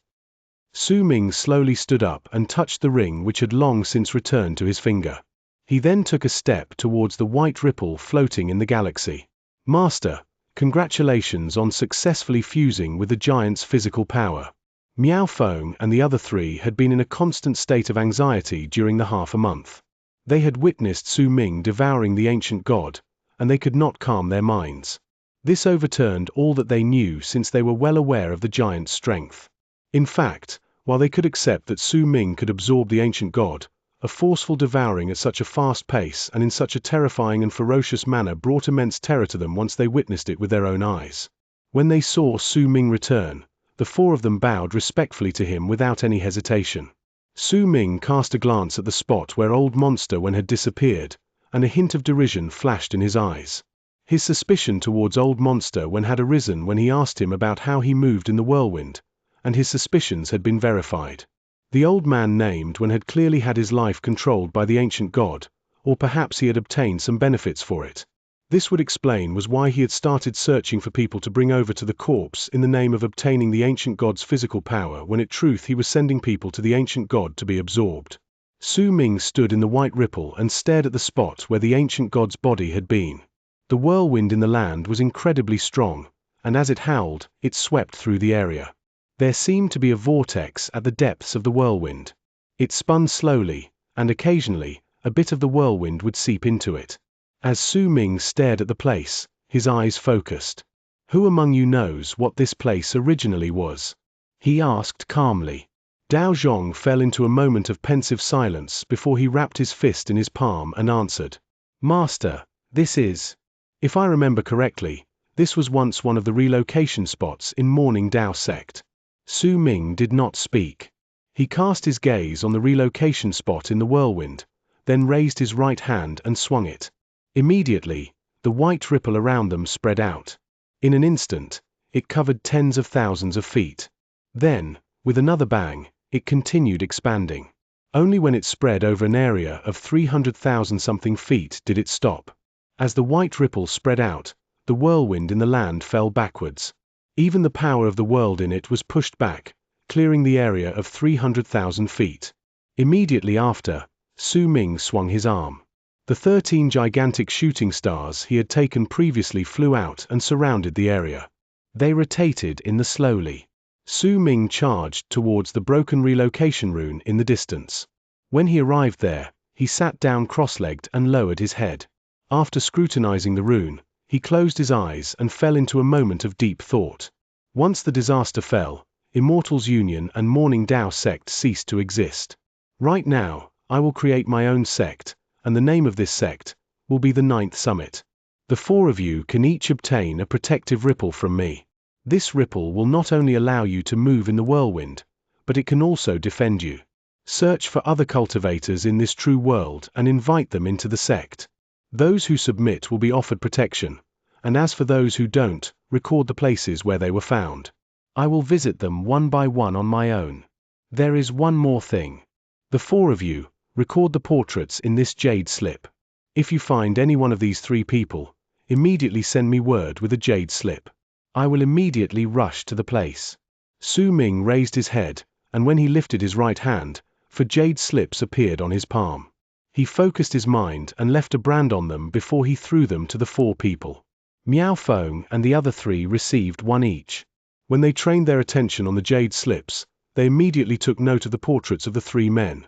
Su Ming slowly stood up and touched the ring which had long since returned to his finger. He then took a step towards the white ripple floating in the galaxy. Master, congratulations on successfully fusing with the giant's physical power. Miao Feng and the other three had been in a constant state of anxiety during the half a month. They had witnessed Su Ming devouring the ancient god, and they could not calm their minds. This overturned all that they knew since they were well aware of the giant's strength. In fact, while they could accept that Su Ming could absorb the ancient god, a forceful devouring at such a fast pace and in such a terrifying and ferocious manner brought immense terror to them once they witnessed it with their own eyes. When they saw Su Ming return, the four of them bowed respectfully to him without any hesitation. Su Ming cast a glance at the spot where Old Monster When had disappeared, and a hint of derision flashed in his eyes. His suspicion towards Old Monster When had arisen when he asked him about how he moved in the whirlwind, and his suspicions had been verified. The old man named When had clearly had his life controlled by the ancient god, or perhaps he had obtained some benefits for it. This would explain why he had started searching for people to bring over to the corpse in the name of obtaining the ancient god's physical power when in truth he was sending people to the ancient god to be absorbed. Su Ming stood in the white ripple and stared at the spot where the ancient god's body had been. The whirlwind in the land was incredibly strong, and as it howled, it swept through the area. There seemed to be a vortex at the depths of the whirlwind. It spun slowly, and occasionally, a bit of the whirlwind would seep into it. As Su Ming stared at the place, his eyes focused. "Who among you knows what this place originally was?" he asked calmly. Dao Zhong fell into a moment of pensive silence before he wrapped his fist in his palm and answered, "Master, this is... If I remember correctly, this was once one of the relocation spots in Morning Dao sect." Su Ming did not speak. He cast his gaze on the relocation spot in the whirlwind, then raised his right hand and swung it. Immediately, the white ripple around them spread out. In an instant, it covered tens of thousands of feet. Then, with another bang, it continued expanding. Only when it spread over an area of 300,000 something feet did it stop. As the white ripple spread out, the whirlwind in the land fell backwards. Even the power of the world in it was pushed back, clearing the area of 300,000 feet. Immediately after, Su Ming swung his arm. The 13 gigantic shooting stars he had taken previously flew out and surrounded the area. They rotated in the slowly Su Ming charged towards the broken relocation rune in the distance. When he arrived there, he sat down cross-legged and lowered his head. After scrutinizing the rune, he closed his eyes and fell into a moment of deep thought. Once the disaster fell, Immortals Union and Morning Dao sect ceased to exist. Right now, I will create my own sect, and the name of this sect will be the Ninth Summit. The four of you can each obtain a protective ripple from me. This ripple will not only allow you to move in the whirlwind, but it can also defend you. Search for other cultivators in this true world and invite them into the sect. Those who submit will be offered protection, and as for those who don't, record the places where they were found. I will visit them one by one on my own. There is one more thing. The four of you, record the portraits in this jade slip. If you find any one of these three people, immediately send me word with a jade slip. I will immediately rush to the place. Su Ming raised his head, and when he lifted his right hand, 4 jade slips appeared on his palm. He focused his mind and left a brand on them before he threw them to the 4 people. Miao Feng and the other 3 received 1 each. When they trained their attention on the jade slips, they immediately took note of the portraits of the 3 men.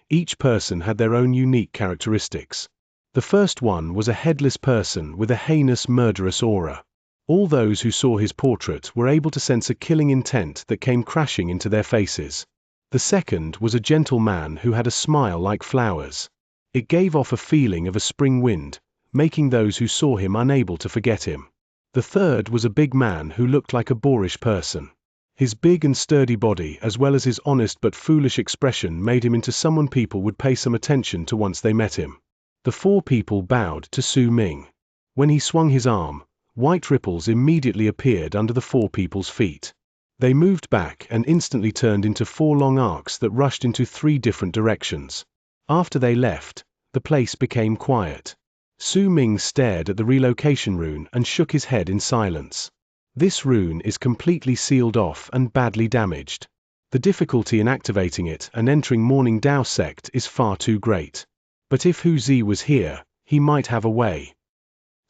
Each person had their own unique characteristics. The first one was a headless person with a heinous, murderous aura. All those who saw his portrait were able to sense a killing intent that came crashing into their faces. The second was a gentle man who had a smile like flowers. It gave off a feeling of a spring wind, making those who saw him unable to forget him. The third was a big man who looked like a boorish person. His big and sturdy body as well as his honest but foolish expression made him into someone people would pay some attention to once they met him. The 4 people bowed to Su Ming. When he swung his arm, white ripples immediately appeared under the 4 people's feet. They moved back and instantly turned into 4 long arcs that rushed into 3 different directions. After they left, the place became quiet. Su Ming stared at the relocation rune and shook his head in silence. This rune is completely sealed off and badly damaged. The difficulty in activating it and entering Morning Dao sect is far too great. But if Hu Zi was here, he might have a way.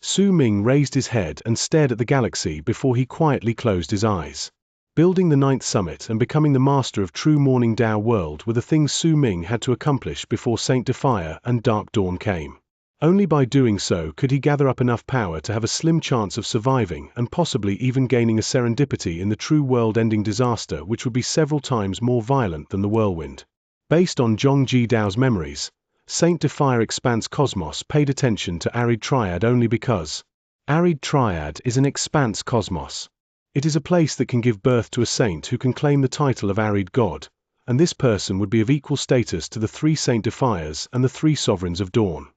Su Ming raised his head and stared at the galaxy before he quietly closed his eyes. Building the 9th Summit and becoming the master of true Morning Dao world were the things Su Ming had to accomplish before Saint Defier and Dark Dawn came. Only by doing so could he gather up enough power to have a slim chance of surviving and possibly even gaining a serendipity in the true world-ending disaster which would be several times more violent than the whirlwind. Based on Zhongji Dao's memories, Saint Defier Expanse Cosmos paid attention to Arid Triad only because Arid Triad is an expanse cosmos. It is a place that can give birth to a saint who can claim the title of Arid God, and this person would be of equal status to the 3 Saint Defiers and the 3 Sovereigns of Dawn.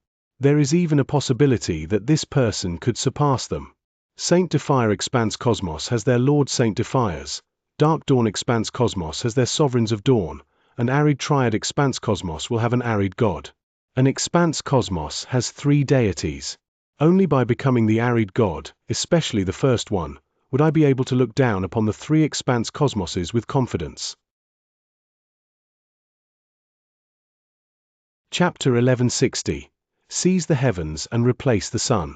There is even a possibility that this person could surpass them. Saint Defier Expanse Cosmos has their Lord Saint Defiers, Dark Dawn Expanse Cosmos has their Sovereigns of Dawn, and Arid Triad Expanse Cosmos will have an Arid God. An Expanse Cosmos has 3 deities. Only by becoming the Arid God, especially the first one, would I be able to look down upon the 3 Expanse Cosmoses with confidence. Chapter 1160. Seize the heavens and replace the sun.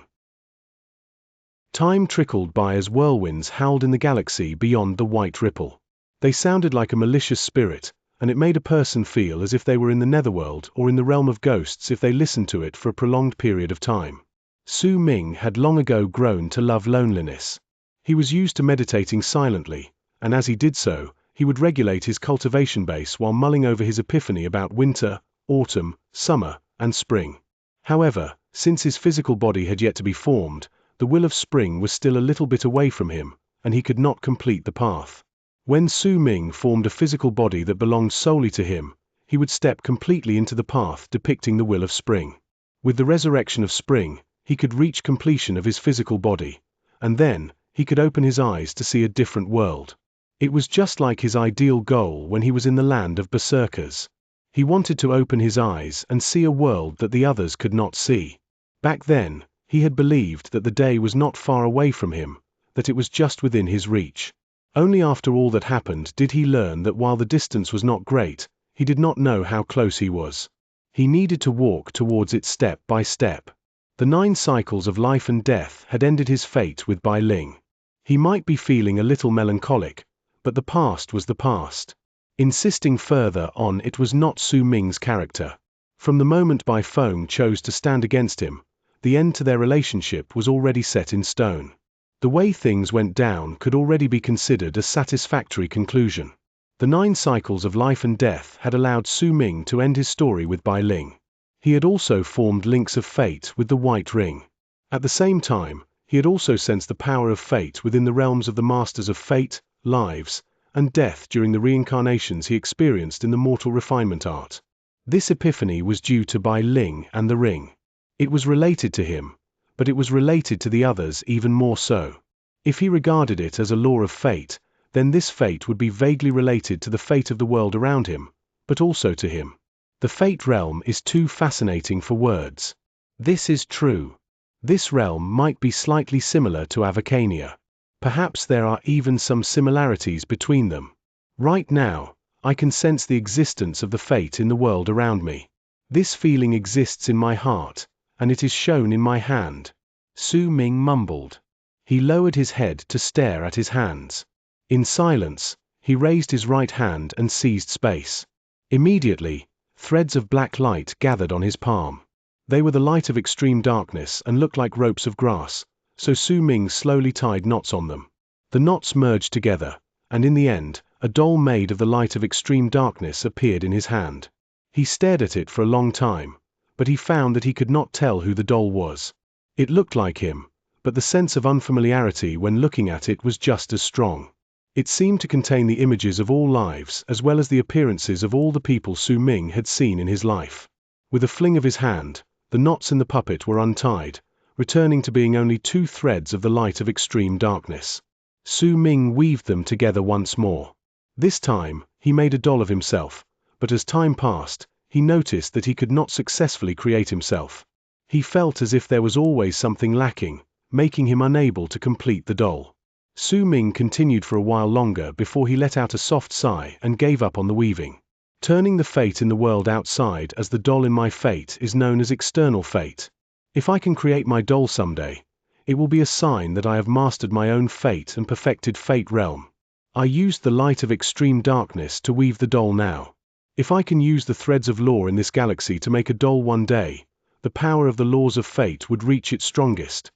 Time trickled by as whirlwinds howled in the galaxy beyond the white ripple. They sounded like a malicious spirit, and it made a person feel as if they were in the netherworld or in the realm of ghosts if they listened to it for a prolonged period of time. Su Ming had long ago grown to love loneliness. He was used to meditating silently, and as he did so, he would regulate his cultivation base while mulling over his epiphany about winter, autumn, summer, and spring. However, since his physical body had yet to be formed, the will of spring was still a little bit away from him, and he could not complete the path. When Su Ming formed a physical body that belonged solely to him, he would step completely into the path depicting the will of spring. With the resurrection of spring, he could reach completion of his physical body, and then, he could open his eyes to see a different world. It was just like his ideal goal when he was in the land of berserkers. He wanted to open his eyes and see a world that the others could not see. Back then, he had believed that the day was not far away from him, that it was just within his reach. Only after all that happened did he learn that while the distance was not great, he did not know how close he was. He needed to walk towards it step by step. The 9 cycles of life and death had ended his fate with Bai Ling. He might be feeling a little melancholic, but the past was the past. Insisting further on it was not Su Ming's character. From the moment Bai Feng chose to stand against him, the end to their relationship was already set in stone. The way things went down could already be considered a satisfactory conclusion. The 9 cycles of life and death had allowed Su Ming to end his story with Bai Ling. He had also formed links of fate with the White Ring. At the same time, he had also sensed the power of fate within the realms of the masters of fate, lives, and death during the reincarnations he experienced in the mortal refinement art. This epiphany was due to Bai Ling and the ring. It was related to him, but it was related to the others even more so. If he regarded it as a law of fate, then this fate would be vaguely related to the fate of the world around him, but also to him. The fate realm is too fascinating for words. This is true. This realm might be slightly similar to Avacania. Perhaps there are even some similarities between them. Right now, I can sense the existence of the fate in the world around me. This feeling exists in my heart, and it is shown in my hand. Su Ming mumbled. He lowered his head to stare at his hands. In silence, he raised his right hand and seized space. Immediately, threads of black light gathered on his palm. They were the light of extreme darkness and looked like ropes of grass, so Su Ming slowly tied knots on them. The knots merged together, and in the end, a doll made of the light of extreme darkness appeared in his hand. He stared at it for a long time, but he found that he could not tell who the doll was. It looked like him, but the sense of unfamiliarity when looking at it was just as strong. It seemed to contain the images of all lives as well as the appearances of all the people Su Ming had seen in his life. With a fling of his hand, the knots in the puppet were untied, returning to being only 2 threads of the light of extreme darkness. Su Ming weaved them together once more. This time, he made a doll of himself, but as time passed, he noticed that he could not successfully create himself. He felt as if there was always something lacking, making him unable to complete the doll. Su Ming continued for a while longer before he let out a soft sigh and gave up on the weaving. Turning the fate in the world outside as the doll in my fate is known as external fate. If I can create my doll someday, it will be a sign that I have mastered my own fate and perfected fate realm. I used the light of extreme darkness to weave the doll now. If I can use the threads of law in this galaxy to make a doll one day, the power of the laws of fate would reach its strongest.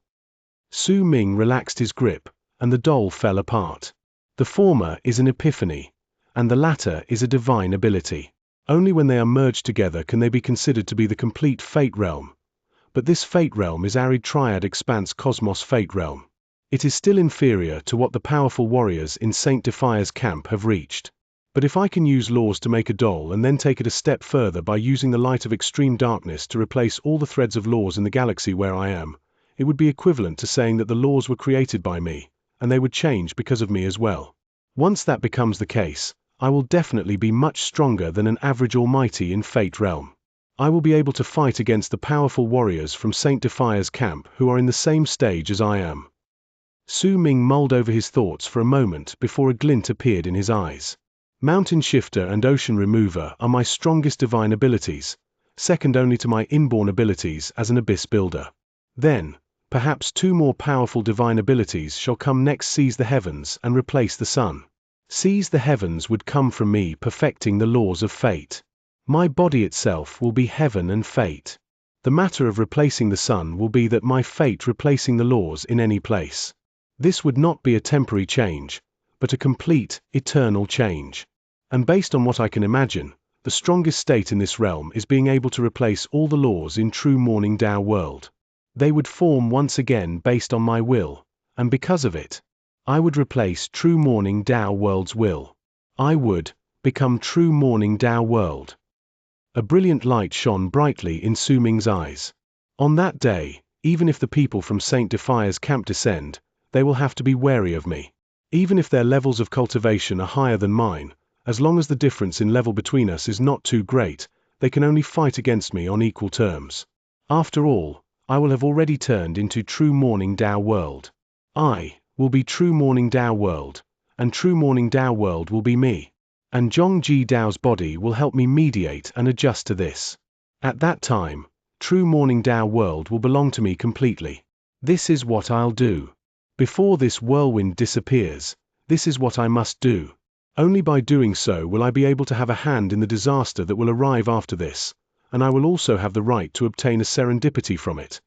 Su Ming relaxed his grip, and the doll fell apart. The former is an epiphany, and the latter is a divine ability. Only when they are merged together can they be considered to be the complete fate realm. But this fate realm is Arid Triad Expanse Cosmos Fate Realm. It is still inferior to what the powerful warriors in Saint Defia's camp have reached. But if I can use laws to make a doll and then take it a step further by using the light of extreme darkness to replace all the threads of laws in the galaxy where I am, it would be equivalent to saying that the laws were created by me, and they would change because of me as well. Once that becomes the case, I will definitely be much stronger than an average almighty in Fate Realm. I will be able to fight against the powerful warriors from Saint Defia's camp who are in the same stage as I am. Su Ming mulled over his thoughts for a moment before a glint appeared in his eyes. Mountain Shifter and Ocean Remover are my strongest divine abilities, second only to my inborn abilities as an Abyss Builder. Then, perhaps 2 more powerful divine abilities shall come next. Seize the Heavens and replace the Sun. Seize the Heavens would come from me perfecting the laws of fate. My body itself will be heaven and fate. The matter of replacing the Sun will be that my fate replacing the laws in any place. This would not be a temporary change, but a complete, eternal change. And based on what I can imagine, the strongest state in this realm is being able to replace all the laws in true Morning Dao world. They would form once again based on my will, and because of it, I would replace true Morning Dao world's will. I would become true Morning Dao world. A brilliant light shone brightly in Su Ming's eyes. On that day, even if the people from Saint Defia's camp descend, they will have to be wary of me. Even if their levels of cultivation are higher than mine, as long as the difference in level between us is not too great, they can only fight against me on equal terms. After all, I will have already turned into true Morning Dao world. I will be true Morning Dao world, and true Morning Dao world will be me. And Zhongji Dao's body will help me mediate and adjust to this. At that time, true Morning Dao world will belong to me completely. This is what I'll do. Before this whirlwind disappears, this is what I must do. Only by doing so will I be able to have a hand in the disaster that will arrive after this, and I will also have the right to obtain a serendipity from it.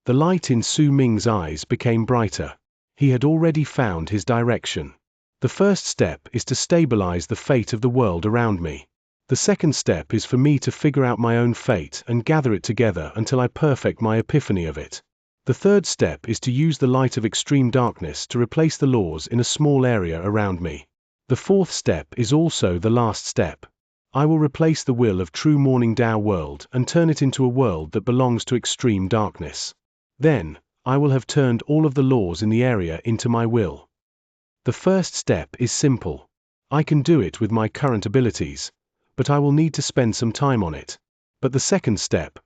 The light in Su Ming's eyes became brighter. He had already found his direction. The first step is to stabilize the fate of the world around me. The second step is for me to figure out my own fate and gather it together until I perfect my epiphany of it. The third step is to use the light of extreme darkness to replace the laws in a small area around me. The fourth step is also the last step. I will replace the will of true morning Tao world and turn it into a world that belongs to extreme darkness. Then, I will have turned all of the laws in the area into my will. The first step is simple. I can do it with my current abilities, but I will need to spend some time on it. But the second step,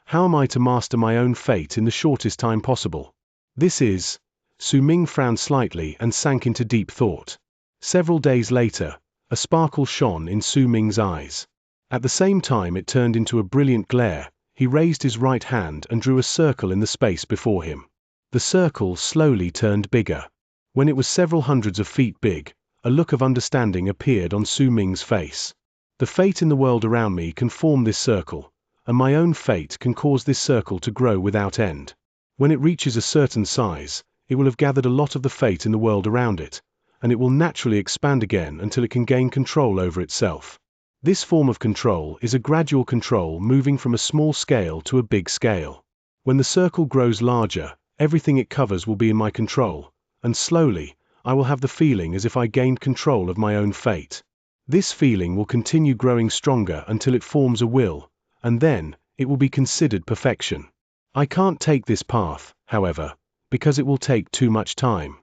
how am I to master my own fate in the shortest time possible? This is... Su Ming frowned slightly and sank into deep thought. Several days later, a sparkle shone in Su Ming's eyes. At the same time it turned into a brilliant glare. He raised his right hand and drew a circle in the space before him. The circle slowly turned bigger. When it was several hundreds of feet big, a look of understanding appeared on Su Ming's face. The fate in the world around me can form this circle, and my own fate can cause this circle to grow without end. When it reaches a certain size, it will have gathered a lot of the fate in the world around it, and it will naturally expand again until it can gain control over itself. This form of control is a gradual control moving from a small scale to a big scale. When the circle grows larger, everything it covers will be in my control, and slowly, I will have the feeling as if I gained control of my own fate. This feeling will continue growing stronger until it forms a will, and then, it will be considered perfection. I can't take this path, however, because it will take too much time.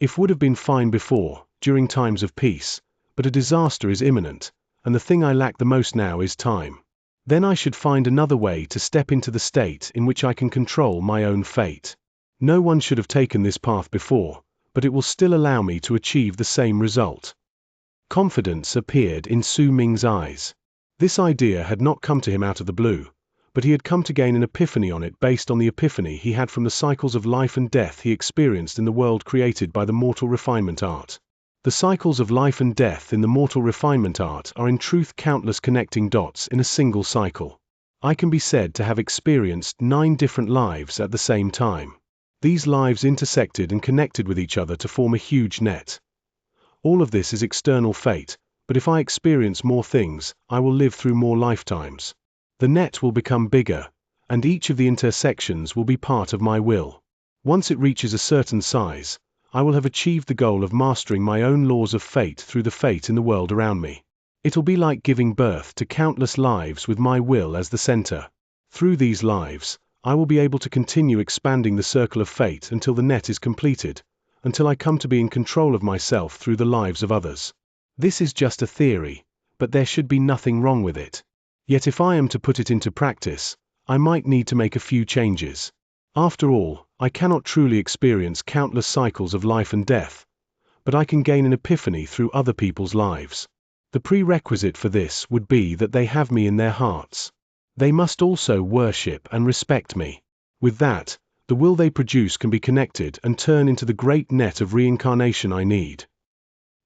It would have been fine before, during times of peace, but a disaster is imminent, and the thing I lack the most now is time. Then I should find another way to step into the state in which I can control my own fate. No one should have taken this path before, but it will still allow me to achieve the same result. Confidence appeared in Su Ming's eyes. This idea had not come to him out of the blue, but he had come to gain an epiphany on it based on the epiphany he had from the cycles of life and death he experienced in the world created by the mortal refinement art. The cycles of life and death in the mortal refinement art are in truth countless connecting dots in a single cycle. I can be said to have experienced 9 different lives at the same time. These lives intersected and connected with each other to form a huge net. All of this is external fate, but if I experience more things, I will live through more lifetimes. The net will become bigger, and each of the intersections will be part of my will. Once it reaches a certain size, I will have achieved the goal of mastering my own laws of fate through the fate in the world around me. It'll be like giving birth to countless lives with my will as the center. Through these lives, I will be able to continue expanding the circle of fate until the net is completed, until I come to be in control of myself through the lives of others. This is just a theory, but there should be nothing wrong with it. Yet if I am to put it into practice, I might need to make a few changes. After all, I cannot truly experience countless cycles of life and death, but I can gain an epiphany through other people's lives. The prerequisite for this would be that they have me in their hearts. They must also worship and respect me. With that, the will they produce can be connected and turn into the great net of reincarnation I need.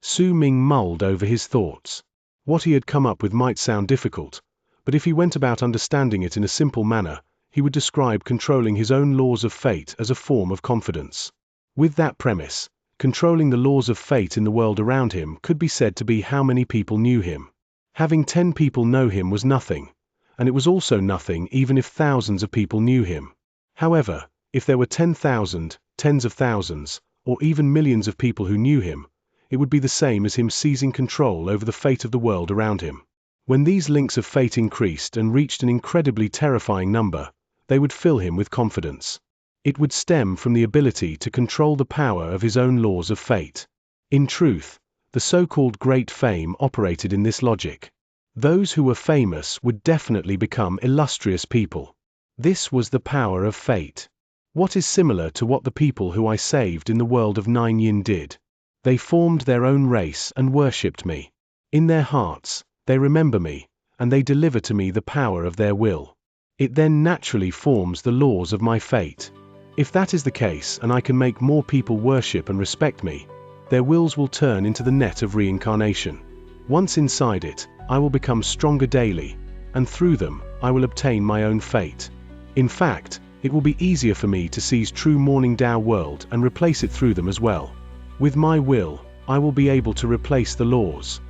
Su Ming mulled over his thoughts. What he had come up with might sound difficult, but if he went about understanding it in a simple manner, he would describe controlling his own laws of fate as a form of confidence. With that premise, controlling the laws of fate in the world around him could be said to be how many people knew him. Having 10 people know him was nothing, and it was also nothing even if thousands of people knew him. However, if there were 10,000, tens of thousands, or even millions of people who knew him, it would be the same as him seizing control over the fate of the world around him. When these links of fate increased and reached an incredibly terrifying number, they would fill him with confidence. It would stem from the ability to control the power of his own laws of fate. In truth, the so-called great fame operated in this logic. Those who were famous would definitely become illustrious people. This was the power of fate. What is similar to what the people who I saved in the world of 9 Yin did. They formed their own race and worshipped me. In their hearts, they remember me, and they deliver to me the power of their will. It then naturally forms the laws of my fate. If that is the case and I can make more people worship and respect me, their wills will turn into the net of reincarnation. Once inside it, I will become stronger daily, and through them, I will obtain my own fate. In fact, it will be easier for me to seize true Morning Dao world and replace it through them as well. With my will, I will be able to replace the laws.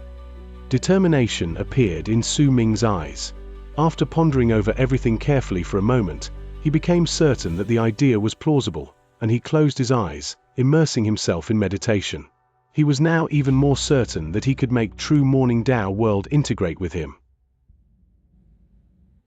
Determination appeared in Su Ming's eyes. After pondering over everything carefully for a moment, he became certain that the idea was plausible, and he closed his eyes, immersing himself in meditation. He was now even more certain that he could make true Morning Dao world integrate with him.